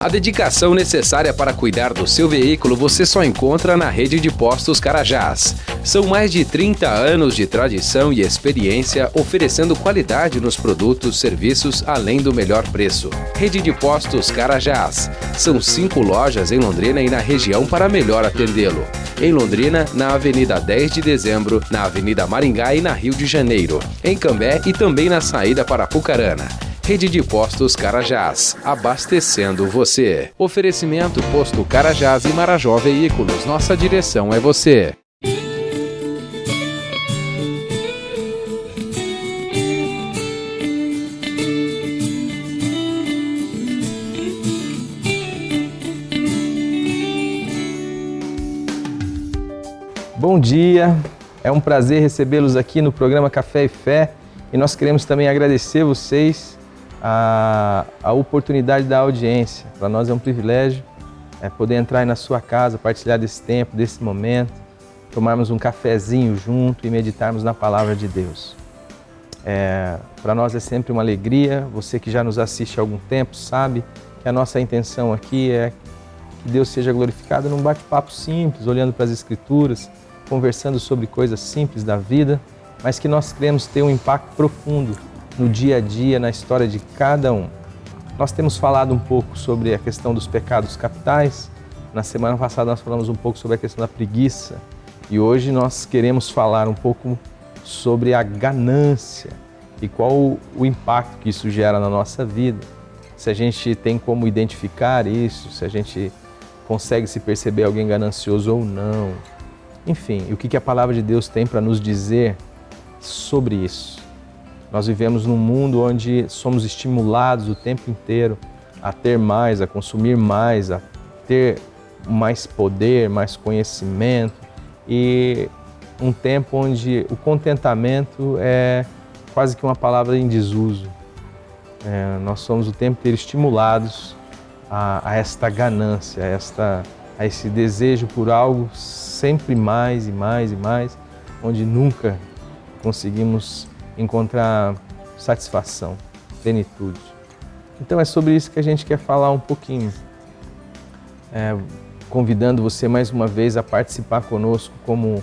A dedicação necessária para cuidar do seu veículo você só encontra na Rede de Postos Carajás. São mais de 30 anos de tradição e experiência oferecendo qualidade nos produtos, serviços, além do melhor preço. Rede de Postos Carajás. São 5 lojas em Londrina e na região para melhor atendê-lo. Em Londrina, na Avenida 10 de Dezembro, na Avenida Maringá e na Rio de Janeiro. Em Cambé e também na saída para Apucarana. Rede de Postos Carajás, abastecendo você. Oferecimento Posto Carajás e Marajó Veículos. Nossa direção é você. Bom dia, é um prazer recebê-los aqui no programa Café e Fé e nós queremos também agradecer vocês a oportunidade da audiência. Para nós é um privilégio poder entrar aí na sua casa, partilhar desse tempo, desse momento, tomarmos um cafezinho junto e meditarmos na Palavra de Deus. Para nós é sempre uma alegria, você que já nos assiste há algum tempo sabe que a nossa intenção aqui é que Deus seja glorificado num bate-papo simples, olhando para as Escrituras, conversando sobre coisas simples da vida, mas que nós queremos ter um impacto profundo no dia a dia, na história de cada um. Nós temos falado um pouco sobre a questão dos pecados capitais. Na semana passada nós falamos um pouco sobre a questão da preguiça e hoje nós queremos falar um pouco sobre a ganância e qual o impacto que isso gera na nossa vida. Se a gente tem como identificar isso, se a gente consegue se perceber alguém ganancioso ou não. Enfim, o que a Palavra de Deus tem para nos dizer sobre isso? Nós vivemos num mundo onde somos estimulados o tempo inteiro a ter mais, a consumir mais, a ter mais poder, mais conhecimento e um tempo onde o contentamento é quase que uma palavra em desuso. Nós somos o tempo inteiro estimulados a esta ganância, a esse desejo por algo sempre mais e mais e mais, onde nunca conseguimos encontrar satisfação, plenitude. Então é sobre isso que a gente quer falar um pouquinho, convidando você mais uma vez a participar conosco como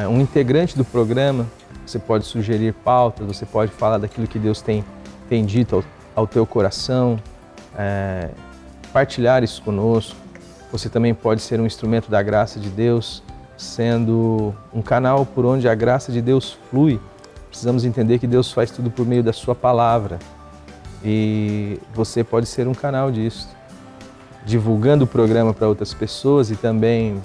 um integrante do programa. Você pode sugerir pautas, você pode falar daquilo que Deus tem dito ao teu coração, partilhar isso conosco. Você também pode ser um instrumento da graça de Deus, sendo um canal por onde a graça de Deus flui. Precisamos entender que Deus faz tudo por meio da sua palavra e você pode ser um canal disso, divulgando o programa para outras pessoas e também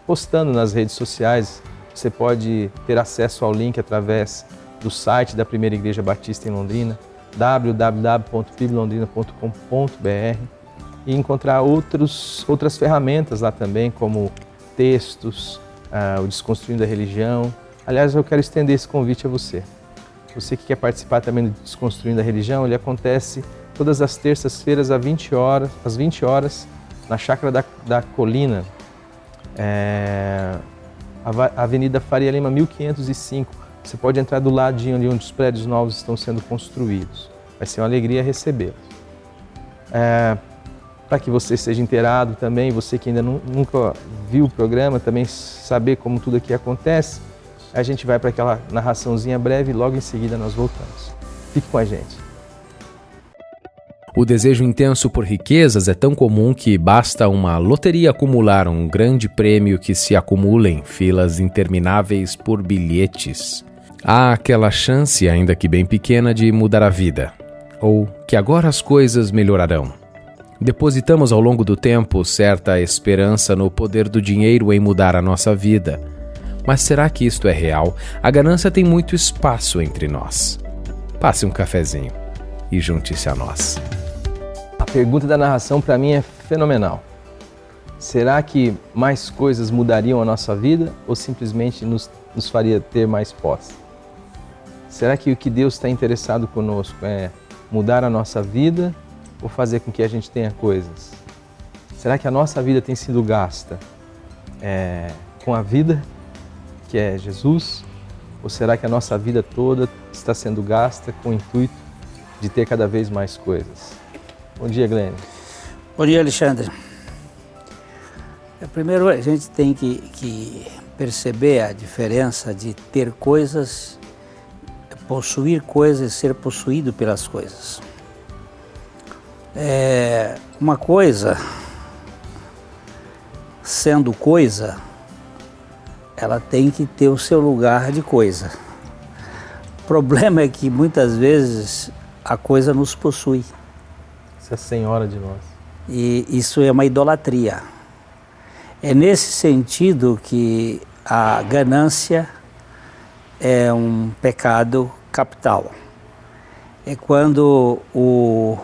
postando nas redes sociais. Você pode ter acesso ao link através do site da Primeira Igreja Batista em Londrina, www.piblondrina.com.br, e encontrar outras ferramentas lá também, como textos, o Desconstruindo a Religião. Aliás, eu quero estender esse convite a você. Você que quer participar também do Desconstruindo a Religião, ele acontece todas as terças-feiras às 20 horas, na Chácara da Colina, Avenida Faria Lima 1505. Você pode entrar do ladinho ali onde os prédios novos estão sendo construídos. Vai ser uma alegria recebê-los. Para que você seja inteirado também, você que ainda nunca viu o programa, também saber como tudo aqui acontece, a gente vai para aquela narraçãozinha breve e logo em seguida nós voltamos. Fique com a gente. O desejo intenso por riquezas é tão comum que basta uma loteria acumular um grande prêmio que se acumula em filas intermináveis por bilhetes. Há aquela chance, ainda que bem pequena, de mudar a vida, ou que agora as coisas melhorarão. Depositamos ao longo do tempo certa esperança no poder do dinheiro em mudar a nossa vida. Mas será que isto é real? A ganância tem muito espaço entre nós. Passe um cafezinho e junte-se a nós. A pergunta da narração para mim é fenomenal. Será que mais coisas mudariam a nossa vida ou simplesmente nos faria ter mais posse? Será que o que Deus está interessado conosco é mudar a nossa vida ou fazer com que a gente tenha coisas? Será que a nossa vida tem sido gasta com a vida, que é Jesus? Ou será que a nossa vida toda está sendo gasta com o intuito de ter cada vez mais coisas? Bom dia, Glênio. Bom dia, Alexandre. Primeiro, a gente tem que perceber a diferença de ter coisas, possuir coisas e ser possuído pelas coisas. Uma coisa, sendo coisa, ela tem que ter o seu lugar de coisa. O problema é que muitas vezes a coisa nos possui. Você é a senhora de nós. E isso é uma idolatria. É nesse sentido que a ganância é um pecado capital. É quando o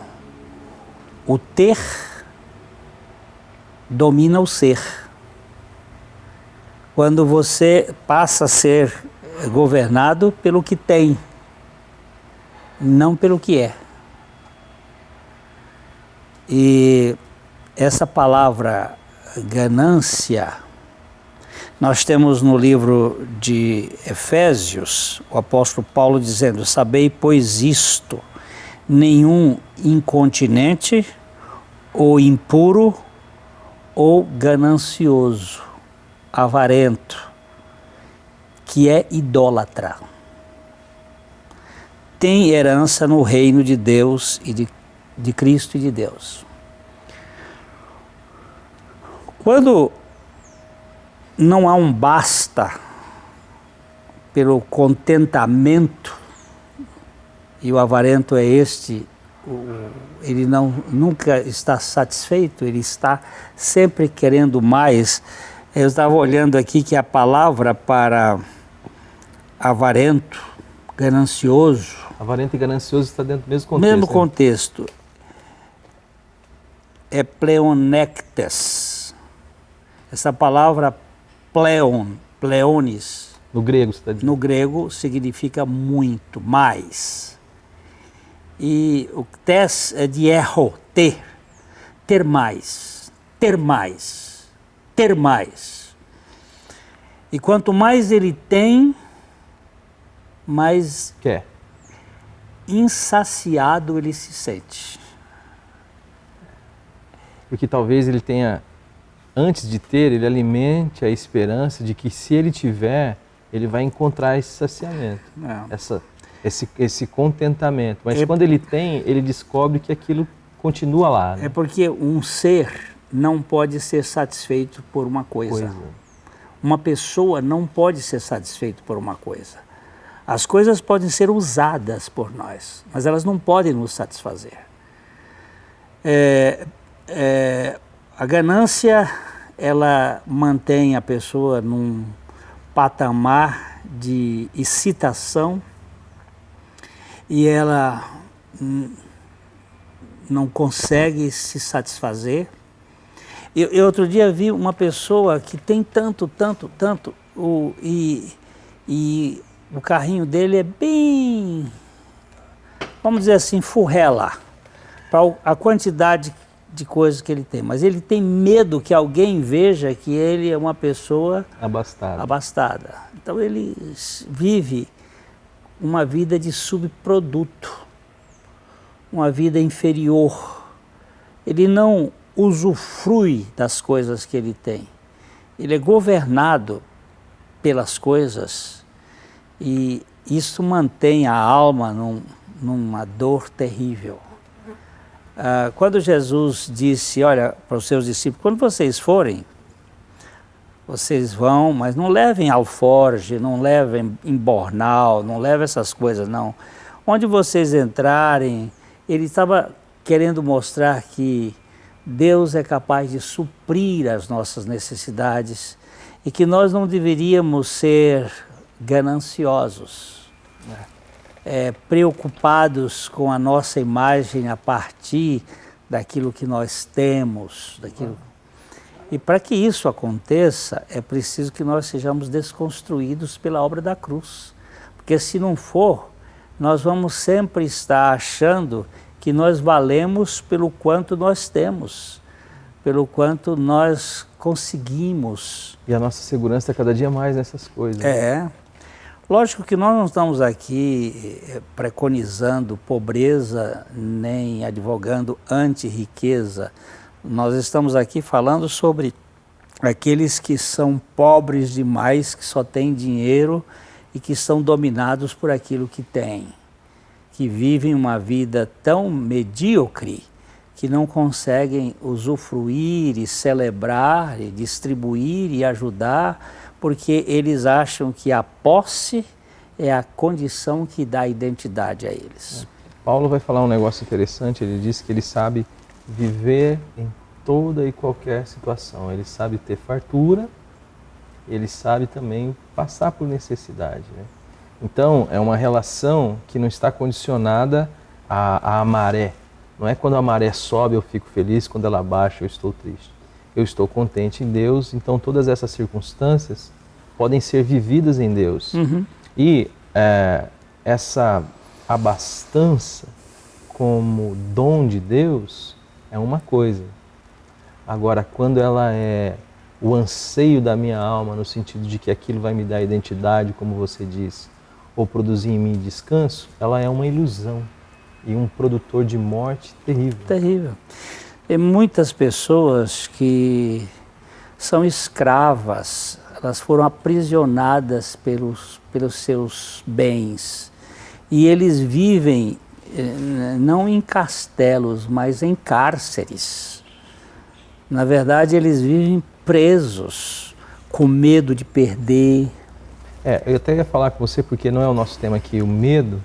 ter domina o ser. Quando você passa a ser governado pelo que tem, não pelo que é. E essa palavra ganância, nós temos no livro de Efésios, o apóstolo Paulo dizendo: sabei, pois isto, nenhum incontinente, ou impuro, ou ganancioso, avarento, que é idólatra, tem herança no reino de Deus e de Cristo e de Deus. Quando não há um basta pelo contentamento, e o avarento é ele nunca está satisfeito, ele está sempre querendo mais. Eu estava olhando aqui que a palavra para avarento, ganancioso... Avarento e ganancioso está dentro do mesmo contexto. Mesmo contexto. É pleonectes. Essa palavra pleonis, no grego, você está dizendo? No grego significa muito, mais. E o tes é de erro, ter mais, ter mais, ter mais. E quanto mais ele tem, mais quer. Insaciado ele se sente. Porque talvez ele tenha, antes de ter, ele alimente a esperança de que se ele tiver, ele vai encontrar esse saciamento, esse contentamento. Mas quando ele tem, ele descobre que aquilo continua lá. Né? É porque um ser não pode ser satisfeito por uma coisa. Uma pessoa não pode ser satisfeita por uma coisa. As coisas podem ser usadas por nós, mas elas não podem nos satisfazer. A ganância, ela mantém a pessoa num patamar de excitação e ela não consegue se satisfazer. Eu outro dia vi uma pessoa que tem tanto, e o carrinho dele é bem, vamos dizer assim, furrela, para a quantidade de coisas que ele tem. Mas ele tem medo que alguém veja que ele é uma pessoa abastada. Então ele vive uma vida de subproduto, uma vida inferior. Ele não usufrui das coisas que ele tem. Ele é governado pelas coisas e isso mantém a alma numa dor terrível. Quando Jesus disse, olha, para os seus discípulos, quando vocês forem, vocês vão, mas não levem alforge, não levem embornal, não levem essas coisas, não. Onde vocês entrarem, ele estava querendo mostrar que Deus é capaz de suprir as nossas necessidades e que nós não deveríamos ser gananciosos, preocupados com a nossa imagem a partir daquilo que nós temos, E para que isso aconteça, é preciso que nós sejamos desconstruídos pela obra da cruz. Porque se não for, nós vamos sempre estar achando que nós valemos pelo quanto nós temos, pelo quanto nós conseguimos. E a nossa segurança é cada dia mais nessas coisas. Lógico que nós não estamos aqui preconizando pobreza, nem advogando anti-riqueza. Nós estamos aqui falando sobre aqueles que são pobres demais, que só têm dinheiro e que são dominados por aquilo que têm, que vivem uma vida tão medíocre que não conseguem usufruir e celebrar e distribuir e ajudar, porque eles acham que a posse é a condição que dá identidade a eles. Paulo vai falar um negócio interessante, ele diz que ele sabe viver em toda e qualquer situação. Ele sabe ter fartura, ele sabe também passar por necessidade, né? Então, é uma relação que não está condicionada à maré. Não é quando a maré sobe eu fico feliz, quando ela baixa eu estou triste. Eu estou contente em Deus, então todas essas circunstâncias podem ser vividas em Deus. E essa abastança como dom de Deus é uma coisa. Agora, quando ela é o anseio da minha alma, no sentido de que aquilo vai me dar identidade, como você disse, ou produzir em mim descanso, ela é uma ilusão e um produtor de morte terrível. Terrível. Tem muitas pessoas que são escravas, elas foram aprisionadas pelos seus bens e eles vivem não em castelos, mas em cárceres. Na verdade, eles vivem presos, com medo de perder. Eu até ia falar com você, porque não é o nosso tema aqui, o medo.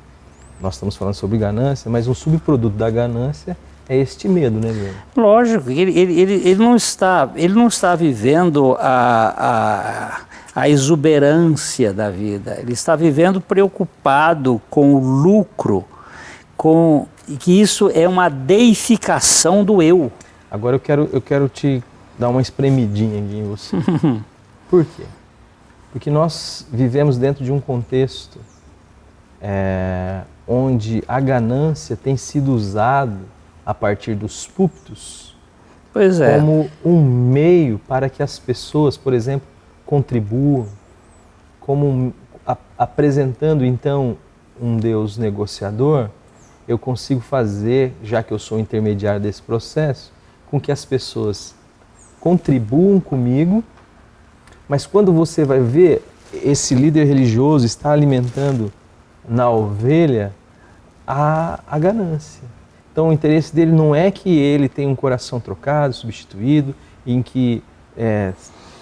Nós estamos falando sobre ganância, mas um subproduto da ganância é este medo, né, Bruno? Lógico, ele não está vivendo a exuberância da vida. Ele está vivendo preocupado com o lucro, e que isso é uma deificação do eu. Agora eu quero te dar uma espremidinha aqui em você. Por quê? Porque nós vivemos dentro de um contexto onde a ganância tem sido usada a partir dos púlpitos como um meio para que as pessoas, por exemplo, contribuam, como apresentando então um Deus negociador, eu consigo fazer, já que eu sou intermediário desse processo, com que as pessoas contribuam comigo, mas quando você vai ver, esse líder religioso está alimentando na ovelha a ganância. Então o interesse dele não é que ele tenha um coração trocado, substituído, em que,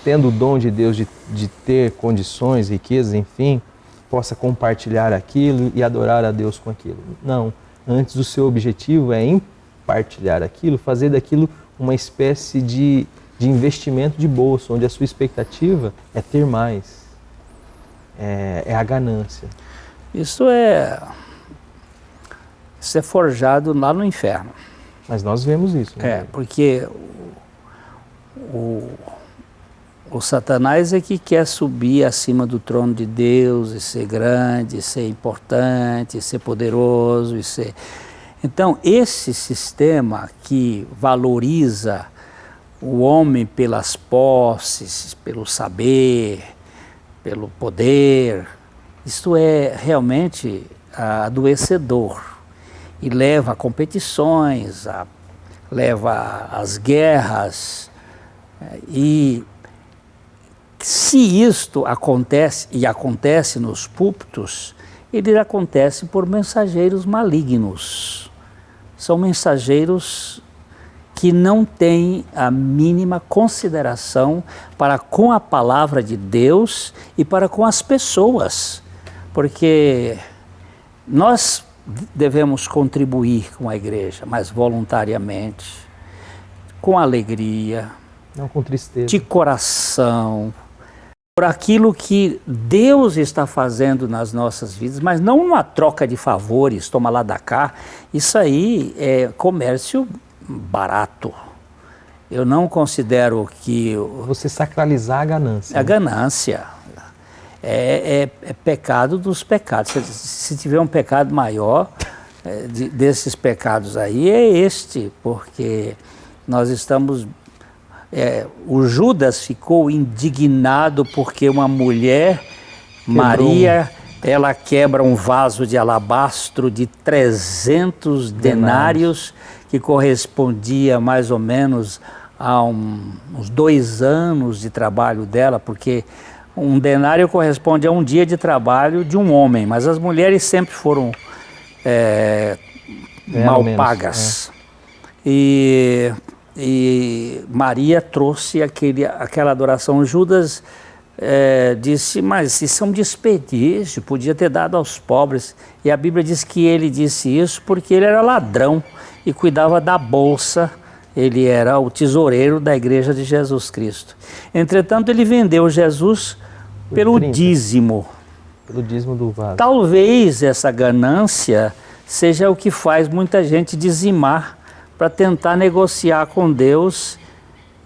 tendo o dom de Deus de ter condições, riquezas, enfim, possa compartilhar aquilo e adorar a Deus com aquilo. Não, antes o seu objetivo é partilhar aquilo, fazer daquilo uma espécie de investimento de bolso, onde a sua expectativa é ter mais, é a ganância. Isso é forjado lá no inferno. Mas nós vemos isso, né? Porque o Satanás é que quer subir acima do trono de Deus e ser grande, ser importante, ser poderoso e ser... Então, esse sistema que valoriza o homem pelas posses, pelo saber, pelo poder, isto é realmente adoecedor e leva a competições, leva às guerras. E se isto acontece, e acontece nos púlpitos, ele acontece por mensageiros malignos. São mensageiros que não têm a mínima consideração para com a palavra de Deus e para com as pessoas, porque nós devemos contribuir com a igreja, mas voluntariamente, com alegria, não com tristeza, de coração, por aquilo que Deus está fazendo nas nossas vidas, mas não uma troca de favores, toma lá da cá. Isso aí é comércio barato. Eu não considero que... Você sacralizar a ganância. A ganância é pecado dos pecados. Se tiver um pecado maior, desses pecados aí, é este, porque nós estamos... o Judas ficou indignado porque uma mulher Maria, ela quebra um vaso de alabastro de 300 denários, que correspondia mais ou menos a uns 2 anos de trabalho dela, porque um denário corresponde a um dia de trabalho de um homem, mas as mulheres sempre foram mal pagas. E Maria trouxe aquela adoração. Judas disse, mas isso é um desperdício, podia ter dado aos pobres. E a Bíblia diz que ele disse isso porque ele era ladrão e cuidava da bolsa. Ele era o tesoureiro da igreja de Jesus Cristo. Entretanto, ele vendeu Jesus pelo dízimo. Pelo dízimo do vaso. Talvez essa ganância seja o que faz muita gente dizimar para tentar negociar com Deus,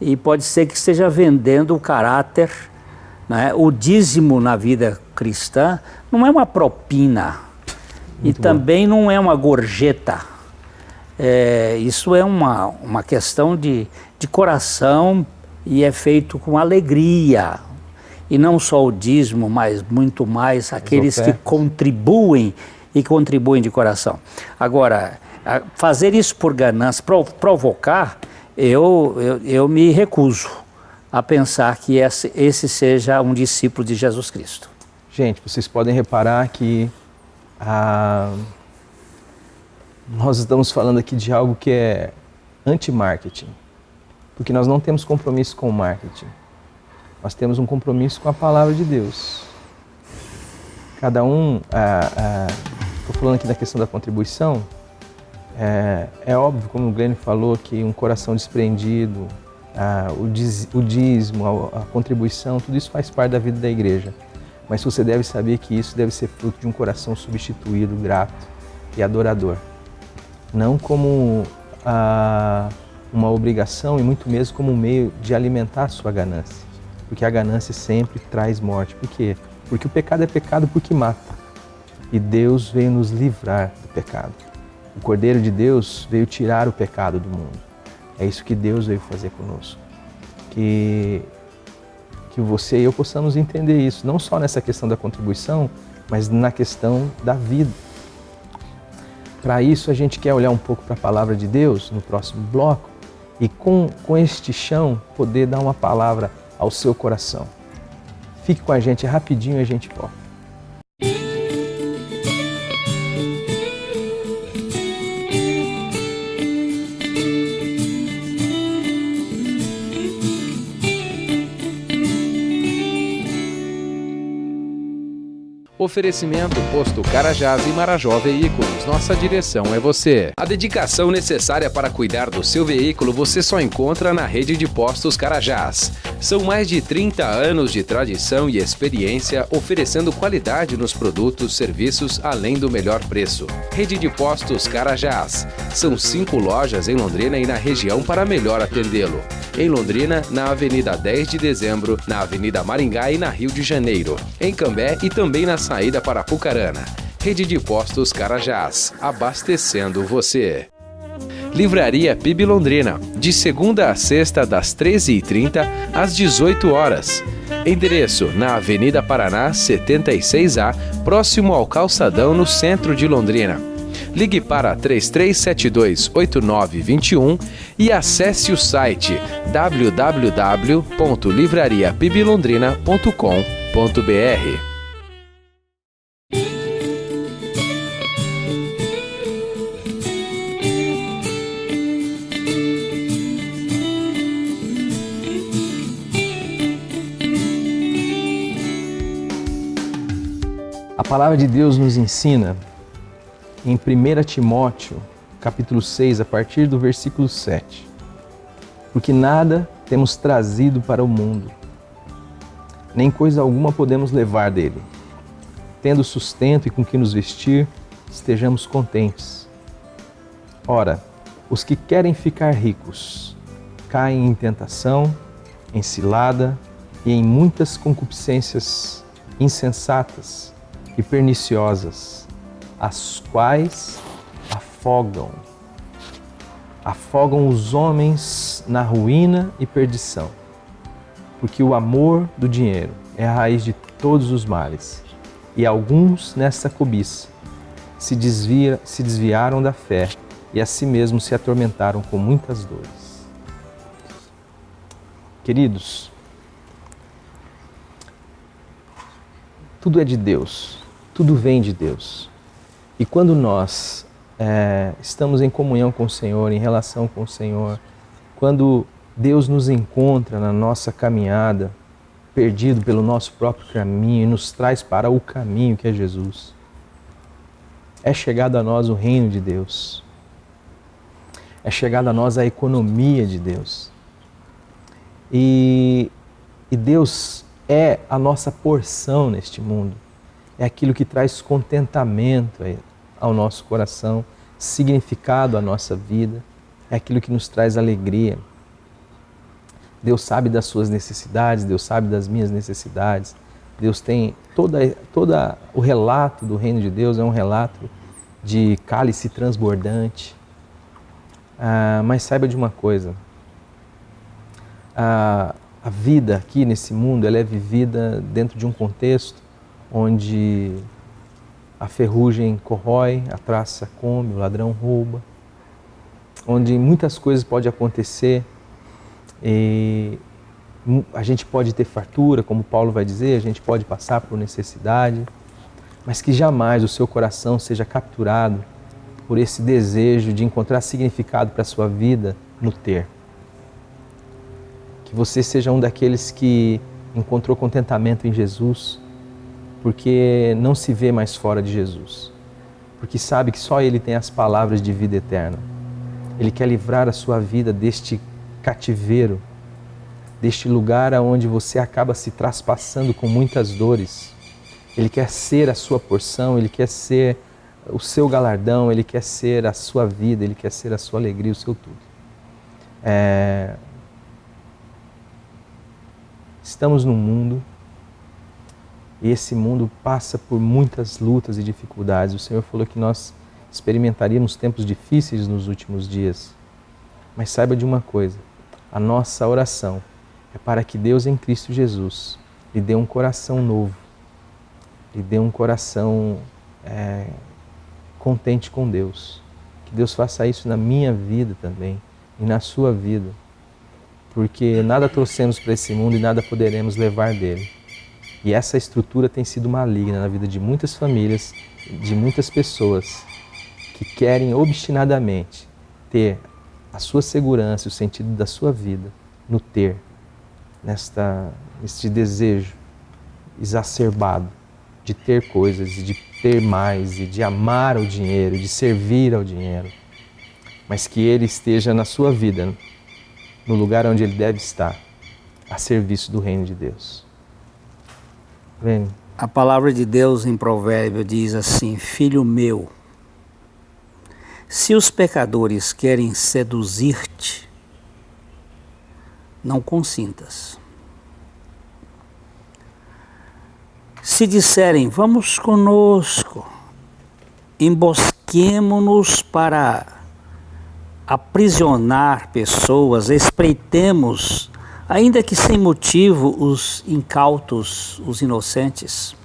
e pode ser que esteja vendendo o caráter, né? O dízimo na vida cristã não é uma propina. Muito bom. Também não é uma gorjeta. Isso é uma questão de coração, e é feito com alegria. E não só o dízimo, mas muito mais aqueles que contribuem e contribuem de coração. Agora, fazer isso por ganância, provocar, eu me recuso a pensar que esse seja um discípulo de Jesus Cristo. Gente, vocês podem reparar que nós estamos falando aqui de algo que é anti-marketing, porque nós não temos compromisso com o marketing, nós temos um compromisso com a palavra de Deus. Cada um, estou falando aqui da questão da contribuição, é óbvio, como o Glenn falou, que um coração desprendido, o dízimo, a contribuição, tudo isso faz parte da vida da igreja. Mas você deve saber que isso deve ser fruto de um coração substituído, grato e adorador. Não como uma obrigação, e muito menos como um meio de alimentar a sua ganância. Porque a ganância sempre traz morte. Por quê? Porque o pecado é pecado porque mata. E Deus veio nos livrar do pecado. O Cordeiro de Deus veio tirar o pecado do mundo. É isso que Deus veio fazer conosco. Que você e eu possamos entender isso, não só nessa questão da contribuição, mas na questão da vida. Para isso, a gente quer olhar um pouco para a palavra de Deus no próximo bloco e com este chão poder dar uma palavra ao seu coração. Fique com a gente rapidinho e a gente volta. Oferecimento Posto Carajás e Marajó Veículos. Nossa direção é você. A dedicação necessária para cuidar do seu veículo você só encontra na rede de postos Carajás. São mais de 30 anos de tradição e experiência oferecendo qualidade nos produtos, serviços, além do melhor preço. Rede de Postos Carajás. São 5 lojas em Londrina e na região para melhor atendê-lo. Em Londrina, na Avenida 10 de Dezembro, na Avenida Maringá e na Rio de Janeiro. Em Cambé e também na saída para Apucarana. Rede de Postos Carajás, abastecendo você. Livraria PIB Londrina, de segunda a sexta das 13h30 às 18 horas. Endereço na Avenida Paraná 76A, próximo ao Calçadão, no centro de Londrina. Ligue para 3372-8921 e acesse o site www.livrariapiblondrina.com.br. A palavra de Deus nos ensina em 1 Timóteo, capítulo 6, a partir do versículo 7. Porque nada temos trazido para o mundo, nem coisa alguma podemos levar dele. Tendo sustento e com que nos vestir, estejamos contentes. Ora, os que querem ficar ricos caem em tentação, em cilada e em muitas concupiscências insensatas e perniciosas, as quais afogam os homens na ruína e perdição, porque o amor do dinheiro é a raiz de todos os males. E alguns nessa cobiça se desviaram da fé e a si mesmos se atormentaram com muitas dores. Queridos, tudo é de Deus, tudo vem de Deus. E quando nós estamos em comunhão com o Senhor, em relação com o Senhor, quando Deus nos encontra na nossa caminhada, perdido pelo nosso próprio caminho e nos traz para o caminho que é Jesus, é chegado a nós o reino de Deus. É chegado a nós a economia de Deus. E Deus é a nossa porção neste mundo. É aquilo que traz contentamento ao nosso coração, significado à nossa vida. É aquilo que nos traz alegria. Deus sabe das suas necessidades, Deus sabe das minhas necessidades. Deus tem toda o relato do reino de Deus é um relato de cálice transbordante. Mas saiba de uma coisa, a vida aqui nesse mundo ela é vivida dentro de um contexto onde a ferrugem corrói, a traça come, o ladrão rouba, onde muitas coisas podem acontecer e a gente pode ter fartura, como Paulo vai dizer, a gente pode passar por necessidade, mas que jamais o seu coração seja capturado por esse desejo de encontrar significado para a sua vida no ter. Que você seja um daqueles que encontrou contentamento em Jesus, porque não se vê mais fora de Jesus, porque sabe que só Ele tem as palavras de vida eterna. Ele quer livrar a sua vida deste cativeiro, deste lugar onde você acaba se traspassando com muitas dores. Ele quer ser a sua porção, Ele quer ser o seu galardão, Ele quer ser a sua vida, Ele quer ser a sua alegria, o seu tudo. Estamos num mundo e esse mundo passa por muitas lutas e dificuldades. O Senhor falou que nós experimentaríamos tempos difíceis nos últimos dias. Mas saiba de uma coisa, a nossa oração é para que Deus em Cristo Jesus lhe dê um coração novo, lhe dê um coração contente com Deus. Que Deus faça isso na minha vida também e na sua vida. Porque nada trouxemos para esse mundo e nada poderemos levar dele. E essa estrutura tem sido maligna na vida de muitas famílias, de muitas pessoas que querem obstinadamente ter a sua segurança, o sentido da sua vida no ter, neste desejo exacerbado de ter coisas, e de ter mais, e de amar o dinheiro, de servir ao dinheiro, mas que ele esteja na sua vida, no lugar onde ele deve estar, a serviço do reino de Deus. Vem. A palavra de Deus em Provérbio diz assim: filho meu, se os pecadores querem seduzir-te, não consintas. Se disserem, vamos conosco, embosquemo-nos para aprisionar pessoas, espreitemos, ainda que sem motivo, os incautos, os inocentes.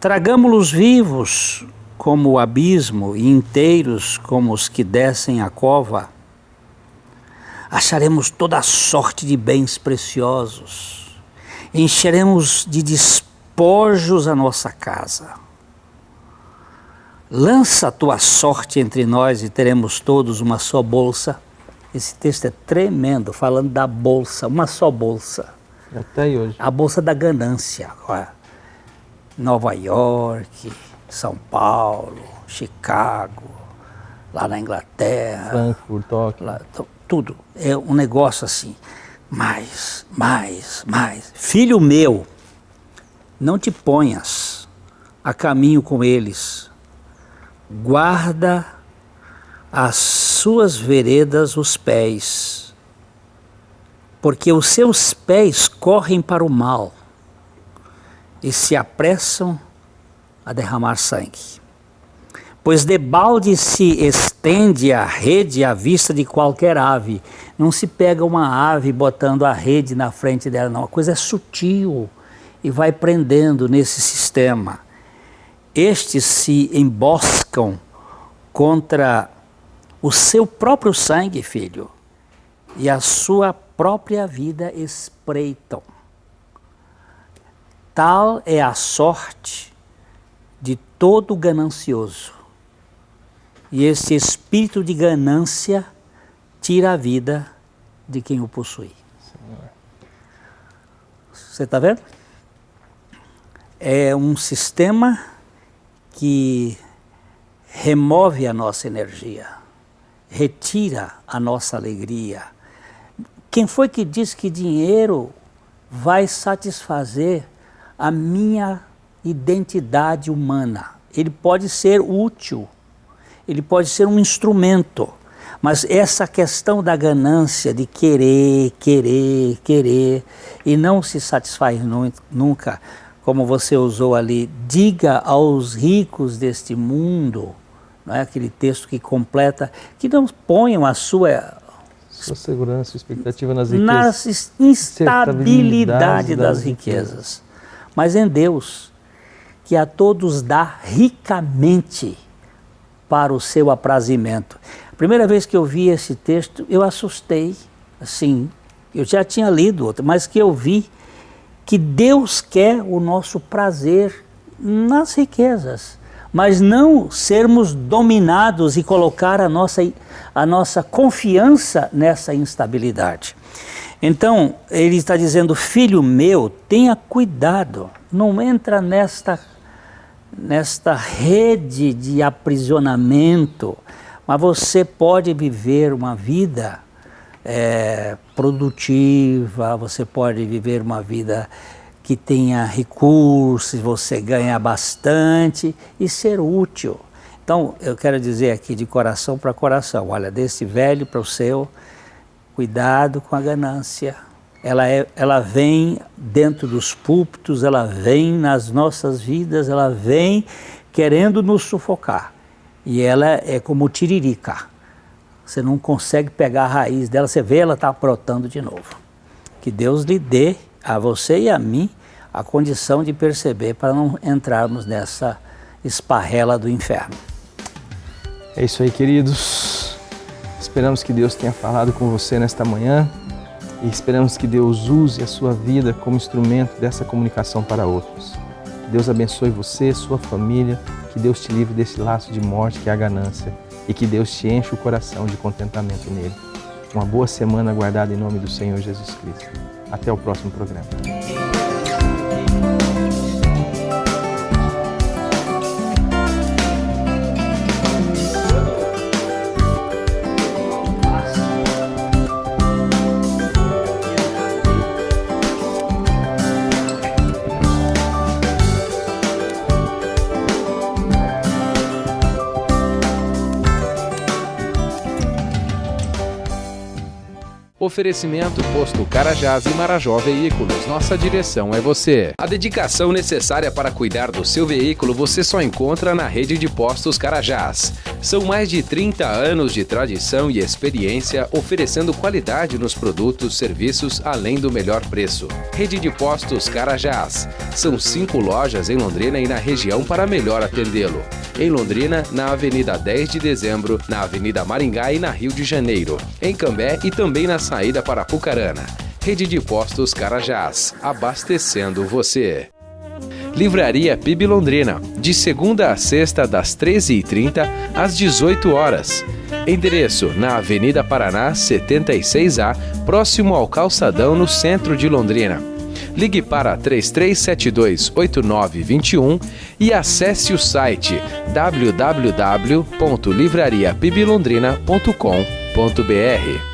Tragamo-los vivos como o abismo e inteiros como os que descem a cova. Acharemos toda a sorte de bens preciosos, encheremos de despojos a nossa casa. Lança a tua sorte entre nós e teremos todos uma só bolsa. Esse texto é tremendo, falando da bolsa, uma só bolsa. Até hoje. A bolsa da ganância. Nova York, São Paulo, Chicago, lá na Inglaterra. Frankfurt, Tóquio. Tudo. É um negócio assim. Mais. Filho meu, não te ponhas a caminho com eles. Guarda as suas veredas os pés, porque os seus pés correm para o mal e se apressam a derramar sangue. Pois debalde se estende a rede à vista de qualquer ave. Não se pega uma ave botando a rede na frente dela, não. A coisa é sutil e vai prendendo nesse sistema sistema, estes se emboscam contra o seu próprio sangue, filho, e a sua própria vida espreitam. Tal é a sorte de todo ganancioso. E esse espírito de ganância tira a vida de quem o possui. Você está vendo? É um sistema que remove a nossa energia, retira a nossa alegria. Quem foi que disse que dinheiro vai satisfazer a minha identidade humana? Ele pode ser útil, ele pode ser um instrumento, mas essa questão da ganância, de querer, e não se satisfaz nunca, como você usou ali, diga aos ricos deste mundo, não é? Aquele texto que completa, que não ponham a sua segurança, expectativa nas riquezas, na instabilidade das riquezas, mas em Deus, que a todos dá ricamente para o seu aprazimento. A primeira vez que eu vi esse texto, eu assustei, assim, eu já tinha lido outro, mas que eu vi que Deus quer o nosso prazer nas riquezas, mas não sermos dominados e colocar a nossa confiança nessa instabilidade. Então, ele está dizendo, filho meu, tenha cuidado, não entra nesta rede de aprisionamento, mas você pode viver uma vida produtiva, você pode viver uma vida que tenha recursos, você ganha bastante e ser útil. Então, eu quero dizer aqui de coração para coração, olha, desse velho para o seu, cuidado com a ganância. Ela vem dentro dos púlpitos, ela vem nas nossas vidas, ela vem querendo nos sufocar. E ela é como tiririca. Você não consegue pegar a raiz dela, você vê ela está brotando de novo. Que Deus lhe dê a você e a mim a condição de perceber para não entrarmos nessa esparrela do inferno. É isso aí, queridos. Esperamos que Deus tenha falado com você nesta manhã e esperamos que Deus use a sua vida como instrumento dessa comunicação para outros. Que Deus abençoe você, sua família, que Deus te livre desse laço de morte que é a ganância e que Deus te enche o coração de contentamento nele. Uma boa semana guardada em nome do Senhor Jesus Cristo. Até o próximo programa. Oferecimento Posto Carajás e Marajó Veículos. Nossa direção é você. A dedicação necessária para cuidar do seu veículo você só encontra na rede de postos Carajás. São mais de 30 anos de tradição e experiência oferecendo qualidade nos produtos, serviços, além do melhor preço. Rede de Postos Carajás. São 5 lojas em Londrina e na região para melhor atendê-lo. Em Londrina, na Avenida 10 de Dezembro, na Avenida Maringá e na Rio de Janeiro. Em Cambé e também na saída para Apucarana. Rede de Postos Carajás, abastecendo você. Livraria PIB Londrina, de segunda a sexta das 13h30 às 18 horas. Endereço na Avenida Paraná 76A, próximo ao Calçadão, no centro de Londrina. Ligue para 3372-8921 e acesse o site www.livrariapiblondrina.com.br.